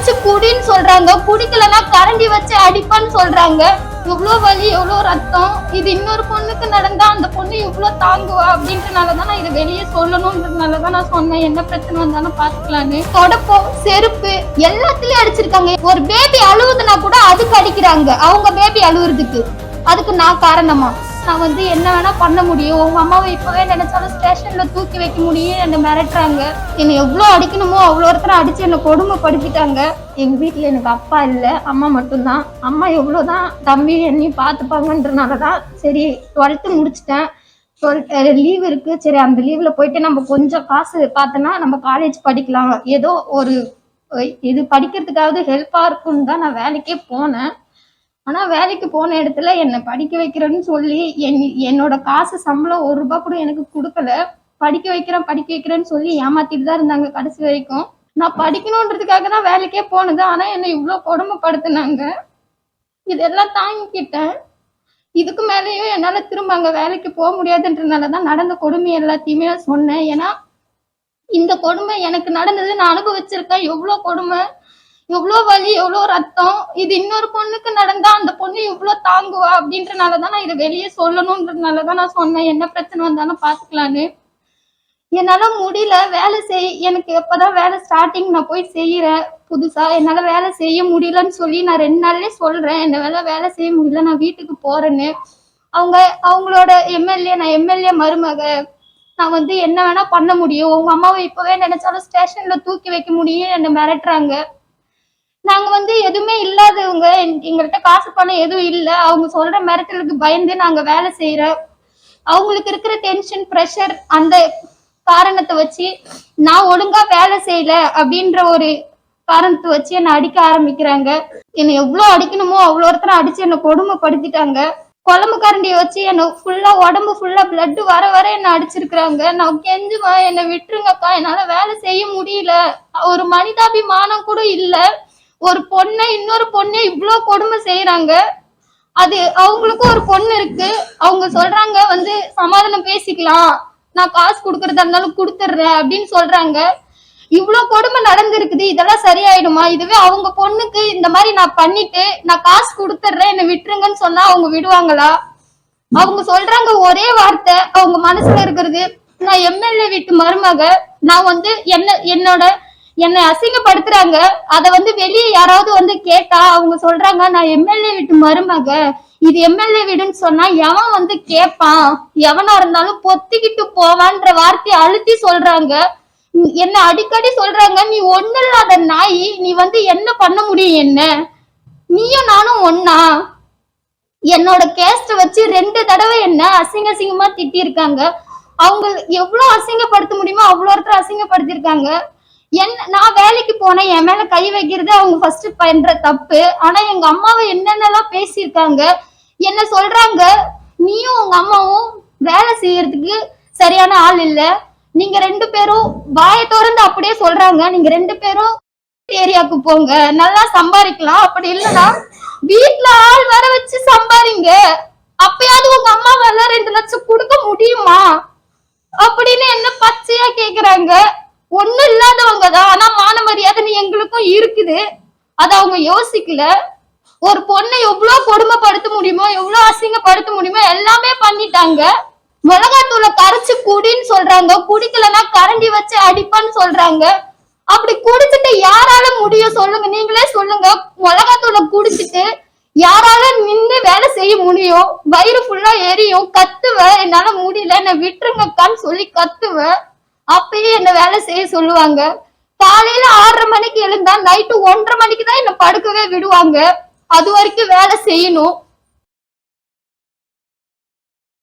கரைச்சு குடின்னு சொல்றாங்க, குடிக்கலன்னா கரண்டி வச்சு அடிப்பான்னு சொல்றாங்க. எவ்வளவு வலி, எவ்வளவு ரத்தம். இது இன்னொரு பொண்ணுக்கு நடந்தா அந்த பொண்ணு எவ்வளவு தாங்குவா அப்படின்றனாலதான் நான் இதை வெளியே சொல்லணும்ன்றதுனாலதான் நான் சொன்னேன். என்ன பிரச்சனை வந்தாலும் பாத்துக்கலான்னு. தொடப்பம், செருப்பு எல்லாத்துலயும் அடிச்சிருக்காங்க. ஒரு பேபி அழுவுதுன்னா கூட அதுக்கு அடிக்கிறாங்க. அவங்க பேபி அழுவுறதுக்கு அதுக்கு நான் காரணமா? நான் என்ன வேணா பண்ண முடியும், உங்க அம்மாவை இப்பவே நினைச்சாலும் ஸ்டேஷன்ல தூக்கி வைக்க முடியும் என்ன மிரட்டுறாங்க. என்னை எவ்வளவு அடிக்கணுமோ அவ்வளோ ஒருத்தர அடிச்சு என்ன கொடுமைப்படுத்திட்டாங்க. எங்க வீட்டுல எனக்கு அப்பா இல்ல, அம்மா மட்டும்தான். அம்மா எவ்வளவுதான் தம்பி என்னையும் பார்த்துப்பாங்கன்றனாலதான் சரி 12th முடிச்சுட்டேன். 12 லீவ் இருக்கு, சரி அந்த லீவ்ல போயிட்டு நம்ம கொஞ்சம் காசு பார்த்தோன்னா நம்ம காலேஜ் படிக்கலாம், ஏதோ ஒரு இது படிக்கிறதுக்காவது ஹெல்ப்பா இருக்குன்னு தான் நான் வேலைக்கே போனேன். ஆனா வேலைக்கு போன இடத்துல என்னை படிக்க வைக்கிறேன்னு சொல்லி என்னோட காசு சம்பளம் 1 ரூபாய் கூட எனக்கு கொடுக்கல. படிக்க வைக்கிறேன்னு சொல்லி ஏமாத்திட்டு தான் இருந்தாங்க கடைசி வரைக்கும். நான் படிக்கணும்ன்றதுக்காக தான் வேலைக்கே போனது. ஆனா என்னை இவ்வளவு கொடுமைப்படுத்தினாங்க. இதெல்லாம் தாங்கிக்கிட்டேன். இதுக்கு மேலேயும் என்னால திரும்ப அங்க வேலைக்கு போக முடியாதுன்றதுனாலதான் நடந்த கொடுமை எல்லாத்தையுமே சொன்னேன். ஏன்னா இந்த கொடுமை எனக்கு நடந்தது, நான் அனுபவிச்சிருக்கேன். எவ்வளவு கொடுமை, எவ்வளவு வலி, எவ்வளவு ரத்தம். இது இன்னொரு பொண்ணுக்கு நடந்தா அந்த பொண்ணு எவ்வளவு தாங்குவா அப்படின்றனாலதான் நான் இதை வெளியே சொல்லணும்ன்றதுனாலதான் நான் சொன்னேன். என்ன பிரச்சனை வந்தாலும் பாத்துக்கலான்னு. என்னால முடியல வேலை எனக்கு எப்பதான் வேலை ஸ்டார்டிங் நான் போய் செய்யறேன் புதுசா. என்னால வேலை செய்ய முடியலன்னு சொல்லி நான் 2 நாள்லயே சொல்றேன் என்ன வேலை செய்ய முடியல, நான் வீட்டுக்கு போறேன்னு. அவங்களோட எம்எல்ஏ, நான் எம்எல்ஏ மருமக, நான் என்ன வேணா பண்ண முடியும், உங்க அம்மாவை இப்பவே நினைச்சாலும் ஸ்டேஷன்ல தூக்கி வைக்க முடியும் என்ன மிரட்டுறாங்க. நாங்க எதுவுமே இல்லாதவங்க, எங்கள்கிட்ட காசு பணம் எதுவும் இல்லை. அவங்க சொல்ற மிரட்டலுக்கு பயந்து நாங்க வேலை செய்யறோம். அவங்களுக்கு இருக்கிற டென்ஷன், ப்ரெஷர், அந்த காரணத்தை வச்சு நான் ஒழுங்கா வேலை செய்யல அப்படின்ற ஒரு காரணத்தை வச்சு என்னை அடிக்க ஆரம்பிக்கிறாங்க. என்னை எவ்வளவு அடிக்கணுமோ அவ்வளோ ஒருத்தர அடிச்சு என்னை கொடுமைப்படுத்திட்டாங்க. குழம்பு கரண்டியை வச்சு என்னை ஃபுல்லா உடம்பு ஃபுல்லா பிளட் வர வர என்னை அடிச்சிருக்கிறாங்க. நான் கெஞ்சுவேன், என்னை விட்டுருங்கக்கா, என்னால வேலை செய்ய முடியல. ஒரு மனிதாபிமானம் கூட இல்ல. ஒரு பொண்ணை இன்னொரு பொண்ணை இவ்வளவு கொடுமை செய்யறாங்க. அது அவங்களுக்கும் ஒரு பொண்ணு இருக்கு. அவங்க சொல்றாங்க சமாதானம் பேசிக்கலாம், நான் காசு கொடுக்கறதா இருந்தாலும் கொடுத்துடுறேன் அப்படின்னு சொல்றாங்க. இவ்வளவு கொடுமை நடந்திருக்குது, இதெல்லாம் சரியாயிடுமா? இதுவே அவங்க பொண்ணுக்கு இந்த மாதிரி நான் பண்ணிட்டு நான் காசு கொடுத்துடுறேன் என்னை விட்டுருங்கன்னு சொன்னா அவங்க விடுவாங்களா? அவங்க சொல்றாங்க ஒரே வார்த்தை, அவங்க மனசுல இருக்கிறது, நான் எம்எல்ஏ வீட்டு மருமக, நான் என்னை அசிங்கப்படுத்துறாங்க. அத வெளியே யாராவது கேட்டா அவங்க சொல்றாங்க நான் எம்எல்ஏ வீட்டு மருமக, இது எம்எல்ஏ வீடுன்னு சொன்னா எவன் கேட்பான், எவனா இருந்தாலும் பொத்திக்கிட்டு போவான்ற வார்த்தையை அழுத்தி சொல்றாங்க. என்ன அடிக்கடி சொல்றாங்க, நீ ஒண்ணு இல்லாத நாய், நீ என்ன பண்ண முடியும், என்ன நீயும் நானும் ஒன்னா? என்னோட கேஸ்ட வச்சு 2 தடவை என்ன அசிங்கமா திட்டி இருக்காங்க. அவங்க எவ்வளவு அசிங்கப்படுத்த முடியுமோ அவ்வளோ ஒருத்தர் அசிங்கப்படுத்திருக்காங்க. நான் வேலைக்கு போனேன், என் மேல கை வைக்கிறது அவங்க ஃபர்ஸ்ட் பண்ற தப்பு. ஆனா எங்க அம்மாவை என்னென்னலாம் பேசியிருக்காங்க. என்ன சொல்றாங்க, நீயும் உங்க அம்மாவும் வேலை செய்யறதுக்கு சரியான ஆள் இல்ல, நீங்க 2 பேரும் வாயை திறந்து அப்படியே சொல்றாங்க, நீங்க 2 பேரும் ஏரியாவுக்கு போங்க, நல்லா சம்பாதிக்கலாம், அப்படி இல்லைன்னா வீட்டுல ஆள் வர வச்சு சம்பாதிங்க, அப்பயாவது உங்க அம்மாவால 2 லட்சம் கொடுக்க முடியுமா அப்படின்னு என்ன பச்சையா கேக்குறாங்க. ஒண்ணு இல்லாதவங்க தான், ஆனா மான மரியாதை எங்களுக்கும் இருக்குது, அத அவங்க யோசிக்கல. ஒரு பொண்ணை எவ்வளவு கொடுமைப்படுத்த முடியுமோ எவ்வளவு அசிங்கப்படுத்த முடியுமோ எல்லாமே பண்ணிட்டாங்க. மிளகாத்தூளை கரைச்சு குடின்னு சொல்றாங்க, குடிக்கலன்னா கரண்டி வச்சு அடிப்பான்னு சொல்றாங்க. அப்படி குடிச்சிட்டு யாரால முடியும் சொல்லுங்க, நீங்களே சொல்லுங்க. மிளகாத்தூளை குடிச்சிட்டு யாரால நின்று வேலை செய்ய முடியும்? வயிறு ஃபுல்லா எரியும், கத்துவேன், என்னால முடியல, என்ன விட்டுருங்கக்கான்னு சொல்லி கத்துவேன். அப்பயே என்ன வேலை செய்ய சொல்லுவாங்க. காலையில 6:30 மணிக்கு எழுந்தா நைட்டு 1:30 மணிக்கு தான் என்ன படுக்கவே விடுவாங்க. அது வரைக்கும் வேலை செய்யணும்.